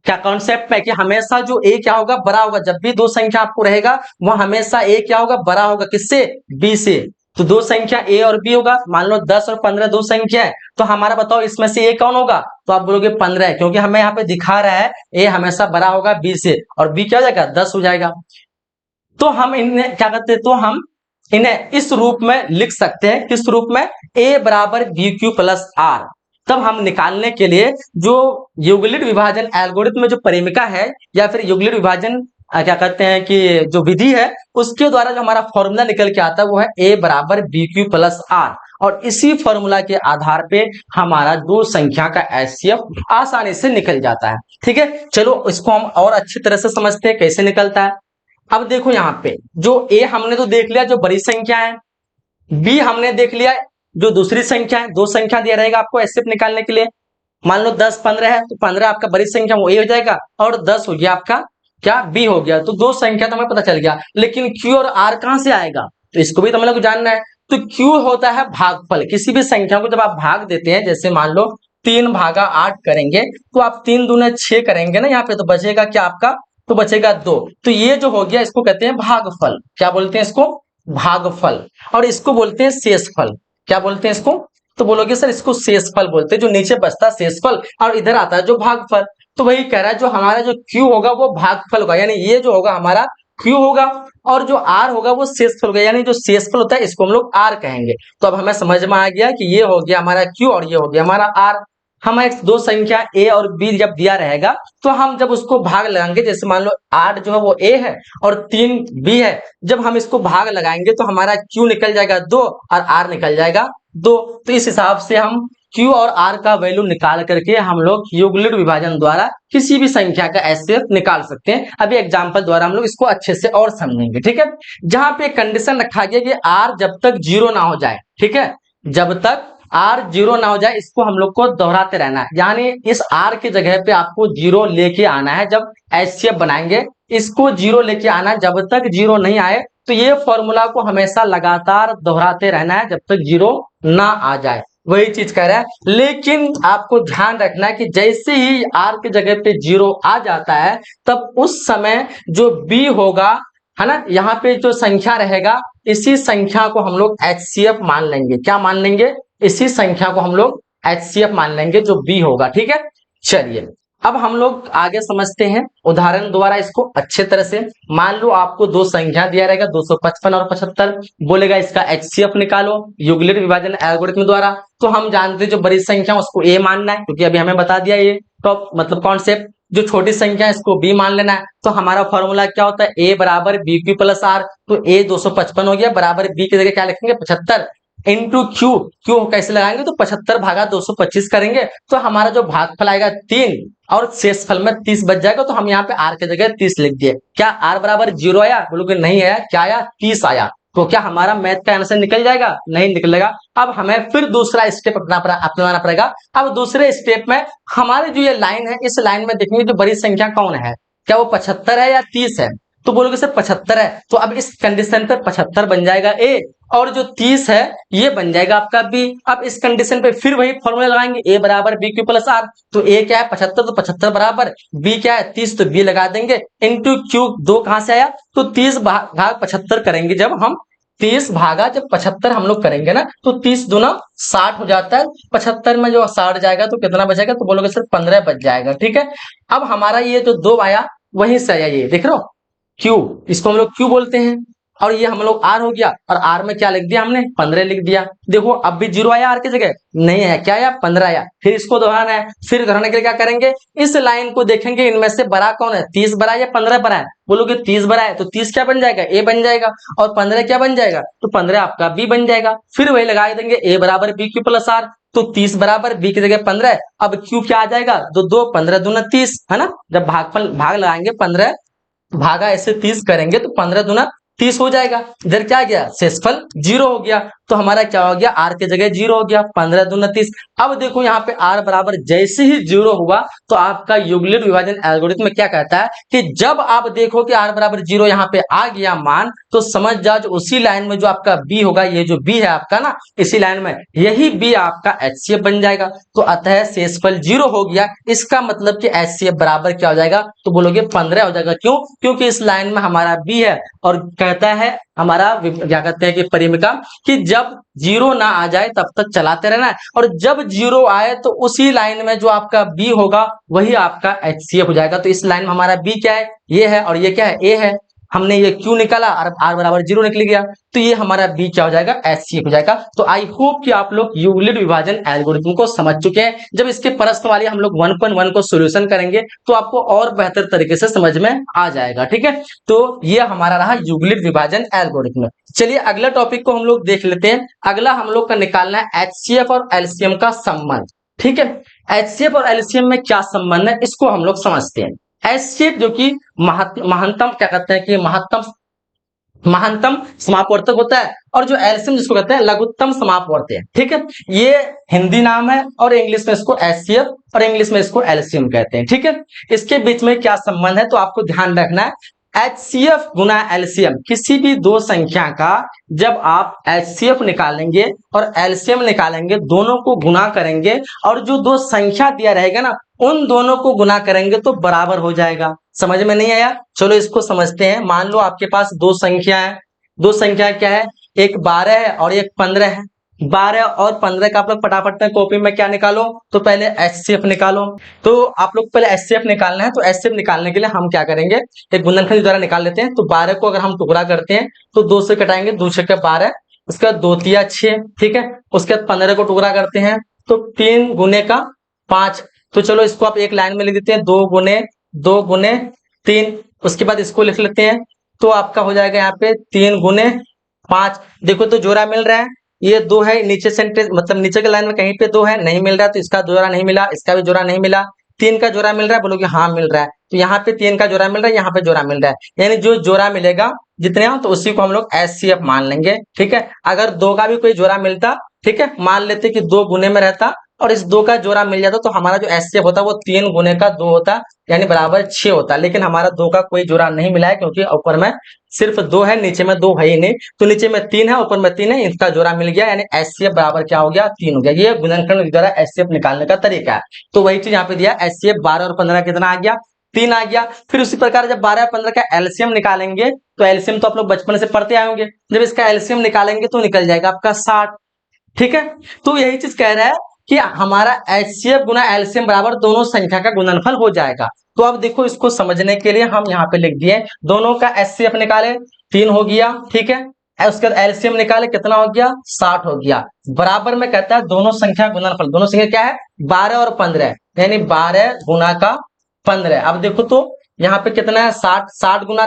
क्या कॉन्सेप्ट में कि हमेशा जो ए क्या होगा, बड़ा होगा। जब भी दो संख्या आपको रहेगा वह हमेशा ए क्या होगा, बड़ा होगा, किससे, बी से। तो दो संख्या ए और बी होगा, मान लो 10 और 15 दो संख्या है, तो हमारा बताओ इसमें से ए कौन होगा, तो आप बोलोगे 15 है, क्योंकि हमें यहाँ पे दिखा रहा है ए हमेशा बड़ा होगा बी से, और बी क्या हो जाएगा, 10 हो जाएगा। तो हम इन्हें क्या करते हैं, तो हम इन्हें इस रूप में लिख सकते हैं, किस रूप में, ए बराबर बी क्यू प्लस आर। तब हम निकालने के लिए जो युगलिड विभाजन एल्गोरिथम में जो परिमिका है, या फिर युगलिड विभाजन क्या कहते हैं कि जो विधि है, उसके द्वारा जो हमारा फॉर्मूला निकल के आता है वो है ए बराबर बी क्यू प्लस आर, और इसी फॉर्मूला के आधार पे हमारा दो संख्या का एचसीएफ आसानी से निकल जाता है। ठीक है, चलो इसको हम और अच्छी तरह से समझते हैं कैसे निकलता है। अब देखो यहाँ पे जो ए हमने तो देख लिया जो बड़ी संख्या है, बी हमने देख लिया जो दूसरी संख्या है। दो संख्या दिया रहेगा आपको एचसीएफ निकालने के लिए, मान लो 10 15 है, तो 15 आपका बड़ी संख्या वो ए हो जाएगा, और 10 हो गया आपका क्या, बी हो गया। तो दो संख्या तो हमें पता चल गया, लेकिन क्यू और आर कहां से आएगा, तो इसको भी तो हम लोग जानना है। तो क्यू होता है भागफल, किसी भी संख्या को जब आप भाग देते हैं, जैसे मान लो 3/8 करेंगे, तो आप 3 दूने 6 करेंगे ना यहाँ पे, तो बचेगा क्या आपका, तो बचेगा 2। तो ये जो हो गया इसको कहते हैं भागफल। क्या बोलते हैं इसको, भागफल। और इसको बोलते हैं शेषफल। क्या बोलते हैं इसको, तो बोलोगे सर इसको शेषफल बोलते हैं, जो नीचे बचता है शेषफल और इधर आता है जो भागफल। तो वही कह रहा है जो हमारा जो क्यू होगा वो भागफल होगा, यानी ये जो होगा हमारा क्यू होगा, और जो आर होगा वो शेषफल होगा, यानी जो शेषफल होता है इसको हम लोग आर कहेंगे। तो अब हमें समझ में आ गया कि ये हो गया हमारा क्यू और ये हो गया हमारा आर। हमें दो संख्या ए और बी जब दिया रहेगा, तो हम जब उसको भाग लगाएंगे, जैसे मान लो 8 जो है वो ए है और 3 बी है, जब हम इसको भाग लगाएंगे तो हमारा क्यू निकल जाएगा 2 और आर निकल जाएगा 2। तो इस हिसाब से हम क्यू और आर का वैल्यू निकाल करके हम लोग युगलिड विभाजन द्वारा किसी भी संख्या का एचसीएफ निकाल सकते हैं। अभी एग्जांपल द्वारा हम लोग इसको अच्छे से और समझेंगे। ठीक है, जहां पे कंडीशन रखा गया कि आर जब तक 0 ना हो जाए, ठीक है, जब तक आर 0 ना हो जाए, इसको हम लोग को दोहराते रहना है, यानी इस आर की जगह पे आपको 0 लेके आना है। जब एचसीएफ बनाएंगे इसको 0 लेके आना है, जब तक 0 नहीं आए तो ये फॉर्मूला को हमेशा लगातार दोहराते रहना है जब तक 0 ना आ जाए। वही चीज कह रहा है, लेकिन आपको ध्यान रखना है कि जैसे ही आर की जगह पे 0 आ जाता है, तब उस समय जो बी होगा, है ना, यहाँ पे जो संख्या रहेगा, इसी संख्या को हम लोग एचसीएफ मान लेंगे। क्या मान लेंगे, इसी संख्या को हम लोग एचसीएफ मान लेंगे जो बी होगा। ठीक है, चलिए अब हम लोग आगे समझते हैं उदाहरण द्वारा इसको अच्छे तरह से। मान लो आपको दो संख्या दिया रहेगा 255 और 75, बोलेगा इसका एचसीएफ निकालो युगलिड विभाजन एल्गोरिथम द्वारा। तो हम जानते हैं जो बड़ी संख्या उसको ए मानना है, क्योंकि अभी हमें बता दिया ये तो मतलब कॉन्सेप्ट। जो छोटी संख्या है इसको बी मान लेना है। तो हमारा फॉर्मूला क्या होता है, ए बराबर बी क्यू प्लस आर। तो ए 255 हो गया, बराबर बी की जगह क्या लिखेंगे 75 इंटू क्यू। क्यू कैसे लगाएंगे, तो 75 भागा 225 करेंगे, तो हमारा जो भागफल आएगा 3 और शेषफल में 30 बच जाएगा। तो हम यहाँ पे आर की जगह 30 लिख दिए। क्या आर बराबर 0 आया, बोलोगे नहीं आया, क्या आया 30 आया। तो क्या हमारा मैथ का आंसर निकल जाएगा, नहीं निकलेगा। अब हमें फिर दूसरा स्टेप अपनाना पड़ेगा। अब दूसरे स्टेप में हमारी जो ये लाइन है, इस लाइन में देखेंगे जो बड़ी संख्या कौन है, क्या वो 75 है या 30 है, तो बोलोगे सर 75 है। तो अब इस कंडीशन पर 75 बन जाएगा ए, और जो 30 है ये बन जाएगा आपका बी। अब इस कंडीशन पे फिर वही फॉर्मूला लगाएंगे, ए बराबर बी क्यू प्लस आर। तो ए क्या है 75, तो 75 बराबर बी क्या है 30, तो बी लगा देंगे इंटू क्यू। 2 कहां से आया, तो 30 भाग 75 करेंगे। जब हम 30 भागा जब 75 हम लोग करेंगे ना, तो 30 दूना 60 हो जाता है। 75 में जो 60 जाएगा तो कितना बचेगा, तो बोलोगे सर 15 बच जाएगा। ठीक है, अब हमारा ये जो 2 आया वहीं से आया, ये देख रहे हो क्यू, इसको हम लोग क्यू बोलते हैं। और ये हम लोग आर हो गया, और आर में क्या लिख दिया हमने, 15 लिख दिया। देखो अब भी 0 आया आर की जगह, नहीं आया, क्या आया, 15 आया। फिर इसको दोहराना है, फिर दोहराने के लिए क्या करेंगे, इस लाइन को देखेंगे इनमें से बड़ा कौन है, 30 बड़ा या 15 बड़ा है। बोलोगे 30 बड़ा है, तो 30 क्या बन जाएगा, ए बन जाएगा। और 15 क्या बन जाएगा, तो 15 आपका बी बन जाएगा। फिर वही लगा देंगे, ए बराबर बी क्यू प्लस आर, तो 30 बराबर बी की जगह 15। अब क्यू क्या आ जाएगा, दो दो 15 दूना 30, है ना। जब भाग लगाएंगे, 15 भागा ऐसे 30 करेंगे तो 15 दूना 30 हो जाएगा। इधर क्या गया, शेषफल 0 हो गया, तो हमारा क्या हो गया, आर के जगह 0 हो गया, 15 दूना 30। अब देखो यहाँ पे आर बराबर जैसे ही 0 हुआ, तो आपका युगलित विभाजन एल्गोरिथम में क्या कहता है कि जब आप देखो कि आर बराबर 0 यहाँ पे आ गया मान, तो समझ जाओ जो उसी लाइन में जो आपका बी होगा, ये जो बी है आपका ना, इसी लाइन में यही बी आपका एचसीएफ बन जाएगा। तो अतः शेषफल 0 हो गया, इसका मतलब कि एचसीएफ बराबर क्या हो जाएगा, तो बोलोगे 15 हो जाएगा। क्यों, क्योंकि इस लाइन में हमारा बी है, और कहता है हमारा क्या कहते हैं कि परिमिका, कि जब 0 ना आ जाए तब तक चलाते रहना है, और जब 0 आए तो उसी लाइन में जो आपका बी होगा वही आपका एचसीएफ हो जाएगा। तो इस लाइन में हमारा बी क्या है, ये है, और ये क्या है, ए है। हमने ये क्यू निकाला और आर बराबर 0 निकल गया, तो ये हमारा बी क्या हो जाएगा, एचसीएफ हो जाएगा। तो आई होप कि आप लोग यूक्लिड विभाजन एल्गोरिथम को समझ चुके हैं। जब इसके प्रश्न वाली हम लोग 1.1 को सॉल्यूशन करेंगे तो आपको और बेहतर तरीके से समझ में आ जाएगा, ठीक है। तो ये हमारा रहा यूक्लिड विभाजन एल्गोरिथम। चलिए अगला टॉपिक को हम लोग देख लेते हैं। अगला हम लोग का निकालना है एचसीएफ और एलसीएम का संबंध, ठीक है। एचसीएफ और एलसीएम में क्या संबंध है, इसको हम लोग समझते हैं। एचसीएफ जो कि महत्तम क्या कहते हैं कि महानतम समापवर्तक होता है, और जो एलसीएम जिसको कहते हैं लघुत्तम समापवर्तक, ठीक है। ये हिंदी नाम है, और इंग्लिश में इसको एचसीएफ और इंग्लिश में इसको एलसीएम कहते हैं, ठीक है। इसके बीच में क्या संबंध है, तो आपको ध्यान रखना है, एचसीएफ गुना एलसीएम, किसी भी दो संख्या का जब आप एचसीएफ निकालेंगे और एलसीएम निकालेंगे, दोनों को गुना करेंगे, और जो दो संख्या दिया रहेगा ना, उन दोनों को गुना करेंगे तो बराबर हो जाएगा। समझ में नहीं आया, चलो इसको समझते हैं। मान लो आपके पास दो संख्या है, दो संख्या क्या है, एक 12 है और एक 15 है। 12 और 15 का आप लोग फटाफट में कॉपी में क्या निकालो, तो पहले एचसीएफ निकालो। तो आप लोग पहले एचसीएफ निकालना है, तो एचसीएफ निकालने के लिए हम क्या करेंगे, एक गुणनखंड द्वारा निकाल लेते हैं। तो 12 को अगर हम टुकड़ा करते हैं तो 2 से कटाएंगे, 2 छक्के 12, उसके बाद 2 तिया 6, ठीक है। उसके बाद 15 को टुकड़ा करते हैं तो 3 गुने का 5। तो चलो इसको आप एक लाइन में लिख देते हैं, 2 गुने 3। उसके बाद इसको लिख लेते हैं, तो आपका हो जाएगा यहाँ पे 3 गुने 5। देखो तो जोड़ा मिल रहा है, ये 2 है, नीचे सेंटेंस मतलब नीचे के लाइन में कहीं पे 2 है, नहीं मिल रहा, तो इसका जोड़ा नहीं मिला, इसका भी जोड़ा नहीं मिला। 3 का जोड़ा मिल रहा है, बोलोगे हाँ मिल रहा है, तो यहाँ पे 3 का जोड़ा मिल रहा है, यहाँ पे जोड़ा मिल रहा है, यानी जो जोड़ा मिलेगा जितने हो तो उसी को हम लोग एचसीएफ मान लेंगे, ठीक है। अगर 2 का भी कोई जोड़ा मिलता, ठीक है, मान लेते कि 2 गुने में रहता और इस 2 का जोड़ा मिल जाता, तो हमारा जो एचसीएफ होता वो 3 गुने का 2 होता, यानी बराबर 6 होता। लेकिन हमारा 2 का कोई जोड़ा नहीं मिला है, क्योंकि ऊपर में सिर्फ 2 है, नीचे में 2 है ही नहीं। तो नीचे में 3 है, ऊपर में 3 है, इसका जोड़ा मिल गया, यानी एचसीएफ बराबर क्या हो गया, 3 हो गया। ये गुणनखंड द्वारा एचसीएफ निकालने का तरीका है। तो वही चीज यहाँ पे दिया, एचसीएफ 12 और 15 कितना आ गया, 3 आ गया। फिर उसी प्रकार जब 12 और 15 का एलसीएम निकालेंगे, तो एलसीएम तो आप लोग बचपन से पढ़ते आए होंगे, जब इसका एलसीएम निकालेंगे तो निकल जाएगा आपका 60, ठीक है। तो यही चीज कह रहा है कि हमारा एचसीएफ गुना एलसीएम बराबर दोनों संख्या का गुणनफल हो जाएगा। तो अब देखो इसको समझने के लिए हम यहाँ पे लिख दिए, दोनों का एचसीएफ निकाले 3 हो गया, ठीक है। उसके बाद एलसीएम निकाले कितना हो गया, 60 हो गया। बराबर में कहता है दोनों संख्या गुणनफल, दोनों संख्या क्या है, 12 और 15, यानी 12 गुना का 15। अब देखो तो यहाँ पे कितना है, 60 गुना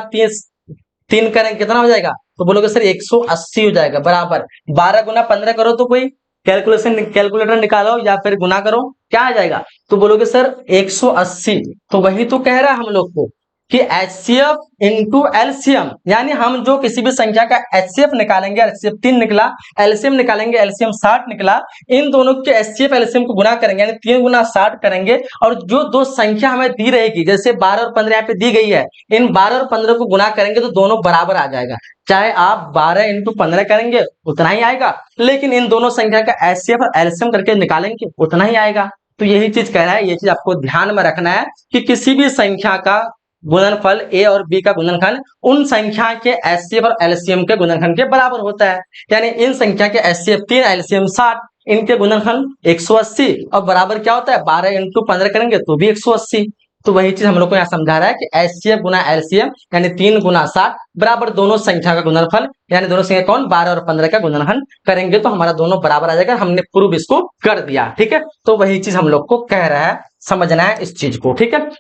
3 करेंगे कितना हो जाएगा, तो बोलोगे सर 180 हो जाएगा। बराबर 12 गुना 15 करो तो कोई कैलकुलेटर निकालो या फिर गुना करो, क्या आ जाएगा, तो बोलोगे सर 180। तो वही तो कह रहा है हम लोग को कि एचसीएफ इंटू एलसीएम, यानी हम जो किसी भी संख्या का एचसीएफ निकालेंगे, एचसीएफ 3 निकला, एलसीएम निकालेंगे, एलसीएम 60 निकला, इन दोनों के एचसीएफ एलसीएम को गुना करेंगे, यानी 3 गुना 60 करेंगे, और जो दो संख्या हमें दी रहेगी, जैसे 12 और 15 यहाँ पे दी गई है, इन 12 और 15 को गुना करेंगे तो दोनों बराबर आ जाएगा। चाहे आप 12 इंटू 15 करेंगे उतना ही आएगा, लेकिन इन दोनों संख्या का एचसीएफ और एलसीएम करके निकालेंगे उतना ही आएगा। तो यही चीज कह रहा है, ये चीज आपको ध्यान में रखना है कि किसी भी संख्या का गुणनफल ए और बी का गुणनखंड उन संख्या के एचसीएफ और एलसीएम के गुणनखंड के बराबर होता है। यानी इन संख्या के एचसीएफ 3, एलसीएम 60, इनके गुणनखंड 180, और बराबर क्या होता है, 12 इंटू 15 करेंगे तो भी 180। तो वही चीज हम लोग को यहाँ समझा रहा है कि एचसीएफ गुना एलसीएम यानी 3 गुना 60 बराबर दोनों संख्या का गुणनफल, यानी दोनों संख्या कौन 12 और 15 का गुणनफल करेंगे तो हमारा दोनों बराबर आ जाएगा। हमने प्रूव इसको कर दिया, ठीक है। तो वही चीज हम लोग को कह रहा है, समझना है इस चीज को, ठीक है।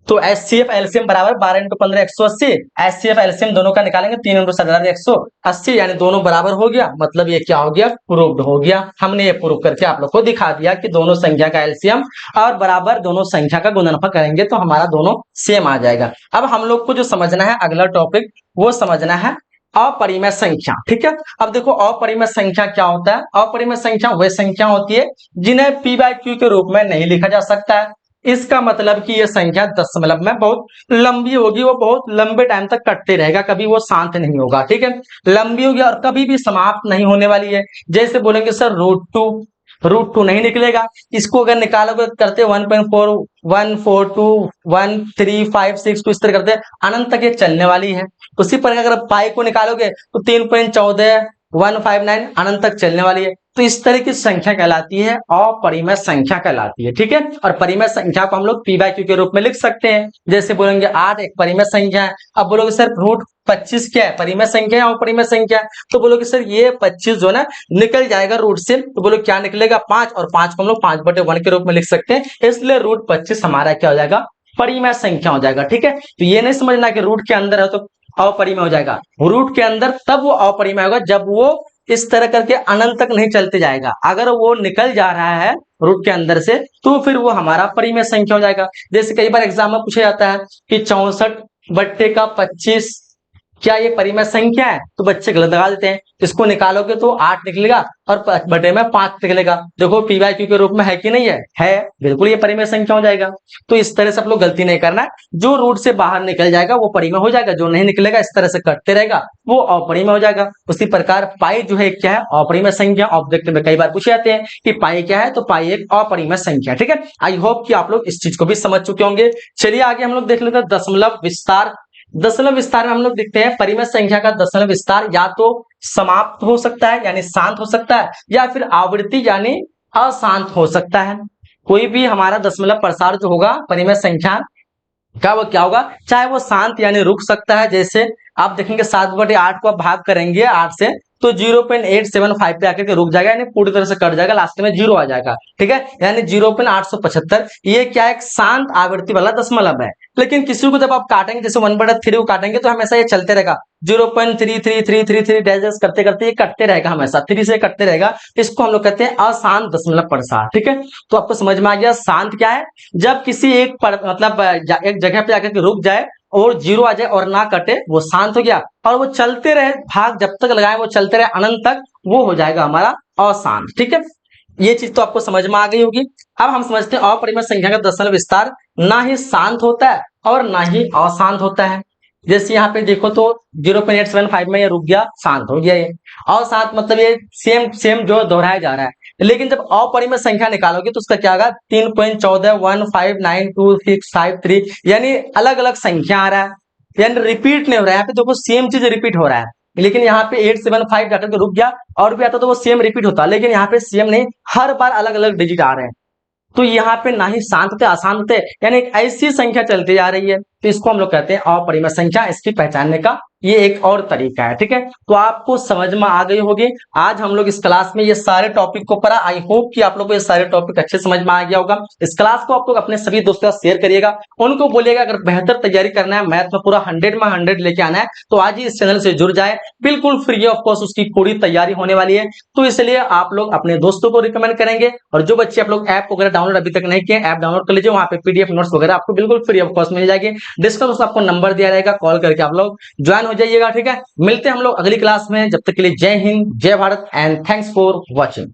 तो एचसीएफ एलसीएम बराबर 12 इंटू 15 180, एचसीएफ एलसीएम दोनों का निकालेंगे 3 इंटू 7 180, यानी दोनों बराबर हो गया, मतलब ये क्या हो गया, प्रूव्ड हो गया। हमने ये प्रूव करके आप लोग को दिखा दिया कि दोनों संख्या का एलसीएम और बराबर दोनों संख्या का गुणनफल करेंगे तो हमारा दोनों सेम आ जाएगा। अब हम लोग को जो समझना है अगला टॉपिक वो समझना है अपरिमेय संख्या, ठीक है। अब देखो अपरिमेय संख्या क्या होता है। अपरिमेय संख्या वह संख्या होती है जिन्हें p बाय q के रूप में नहीं लिखा जा सकता है। इसका मतलब कि यह संख्या दशमलव में बहुत लंबी होगी, वो बहुत लंबे टाइम तक कटते रहेगा, कभी वो शांत नहीं होगा, ठीक है। लंबी होगी और कभी भी समाप्त नहीं होने वाली है। जैसे बोलेंगे सर रूट टू नहीं निकलेगा, इसको अगर निकालोगे करते 1.4 142 13562 इस तरह करते अनंत तक ये चलने वाली है। उसी प्रकार अगर पाई को निकालोगे तो 3.14 159 अनंत तक चलने वाली है। तो इस तरह की संख्या कहलाती है अपरिमेय संख्या कहलाती है, ठीक है। और परिमेय संख्या को हम लोग p बाय q के रूप में लिख सकते हैं। जैसे बोलेंगे 8 एक परिमेय संख्या है। अब बोलोगे सर रूट 25 क्या है, परिमेय संख्या है अपरिमेय संख्या है। तो बोलोगे सर ये 25 जो है ना निकल जाएगा रूट से, तो बोलो क्या निकलेगा 5, और 5 को हम लोग 5/1 के रूप में लिख सकते हैं। इसलिए रूट 25 हमारा क्या हो जाएगा, परिमेय संख्या हो जाएगा, ठीक है। तो ये नहीं समझना कि रूट के अंदर है तो अपरिमेय हो जाएगा। रूट के अंदर तब वो अपरिमेय होगा जब वो इस तरह करके अनंत तक नहीं चलते जाएगा। अगर वो निकल जा रहा है रूट के अंदर से तो फिर वो हमारा परिमेय संख्या हो जाएगा। जैसे कई बार एग्जाम में पूछा जाता है कि 64/25 क्या ये परिमेय संख्या है, तो बच्चे गलत लगा देते हैं। इसको निकालोगे तो 8 निकलेगा और बटे में 5 निकलेगा। देखो p बाय q के रूप में है कि नहीं है बिल्कुल ये परिमेय संख्या हो जाएगा। तो इस तरह से आप लोग गलती नहीं करना है, जो रूट से बाहर निकल जाएगा वो परिमेय हो जाएगा, जो नहीं निकलेगा इस तरह से कटते रहेगा वो अपरिमेय हो जाएगा। उसी प्रकार पाई जो है क्या है, अपरिमेय संख्या। ऑब्जेक्ट में कई बार पूछे जाते हैं कि पाई क्या है, तो पाई एक अपरिमेय संख्या, ठीक है। आई होप कि आप लोग इस चीज को भी समझ चुके होंगे। चलिए आगे हम लोग देख लेते हैं दशमलव विस्तार। दशमलव विस्तार में हम लोग देखते हैं परिमेय संख्या का दशमलव विस्तार या तो समाप्त हो सकता है यानी शांत हो सकता है, या फिर आवृत्ति यानी अशांत हो सकता है। कोई भी हमारा दशमलव प्रसार जो होगा परिमेय संख्या का वो क्या होगा, चाहे वो शांत यानी रुक सकता है। जैसे आप देखेंगे 7/8 को आप भाग करेंगे 8 से तो 0.875 पे आकर के रुक जाएगा, यानी पूरी तरह से कट जाएगा, लास्ट में 0 आ जाएगा, ठीक है। यानी 0.875 ये क्या एक शांत आवृत्ति वाला दशमलव है। लेकिन किसी को जब आप काटेंगे जैसे 1/3 को काटेंगे तो हमेशा ये चलते रहेगा 0.33333 डैश करते करते ये कटते रहेगा, हमेशा 3 से कटते रहेगा। इसको हम लोग कहते हैं अशांत दशमलव प्रसार, ठीक है। तो आपको समझ में आ गया शांत क्या है, जब किसी एक मतलब एक जगह पे आकर के रुक जाए और 0 आ जाए और ना कटे वो शांत हो गया, और वो चलते रहे भाग जब तक लगाए वो चलते रहे अनंत तक, वो हो जाएगा हमारा अशांत, ठीक है। ये चीज तो आपको समझ में आ गई होगी। अब हम समझते हैं अपरिमेय संख्या का दशमलव विस्तार ना ही शांत होता है और ना ही अशांत होता है। जैसे यहाँ पे देखो तो 0.875 में ये रुक गया, शांत हो गया। ये अशांत मतलब ये सेम सेम जो दोहराया जा रहा है। लेकिन जब अपरिमेय संख्या निकालोगे तो उसका क्या होगा 3.14 1592653, यानी अलग अलग संख्या आ रहा है, यानी रिपीट नहीं हो रहा है। यहाँ पे देखो सेम चीज रिपीट हो रहा है, लेकिन यहाँ पे 875 जाकर के रुक गया और भी आता तो वो सेम रिपीट होता, लेकिन यहाँ पे सेम नहीं, हर बार अलग अलग डिजिट आ रहे हैं। तो यहाँ पे ना ही शांत थे अशांत थे, यानी एक ऐसी संख्या चलती जा रही है, तो इसको हम लोग कहते हैं अपरिमेय संख्या। इसकी पहचानने का ये एक और तरीका है, ठीक है। तो आपको समझ में आ गई होगी। आज हम लोग इस क्लास में ये सारे टॉपिक को पढ़ा। आई होप कि आप लोग को ये सारे टॉपिक अच्छे समझ में आ गया होगा। इस क्लास को आप लोग अपने सभी दोस्तों के साथ शेयर करिएगा, उनको बोलिएगा अगर बेहतर तैयारी करना है, मैथ में पूरा 100 में 100 लेके आना है तो आज ही इस चैनल से जुड़ जाए, बिल्कुल फ्री ऑफ कॉस्ट उसकी पूरी तैयारी होने वाली है। तो इसलिए आप लोग अपने दोस्तों को रिकमेंड करेंगे, और जो बच्चे आप लोग ऐप वगैरह डाउनलोड अभी तक नहीं किए ऐप डाउनलोड कर लीजिए, वहां पे पीडीएफ नोट्स वगैरह आपको बिल्कुल फ्री ऑफ कॉस्ट मिल जाएगी। डिस्क्रिप्शन में आपको नंबर दिया रहेगा, कॉल करके आप लोग ज्वाइन हो जाइएगा, ठीक है। मिलते हैं हम लोग अगली क्लास में, जब तक के लिए जय हिंद जय Bharat and thanks for watching.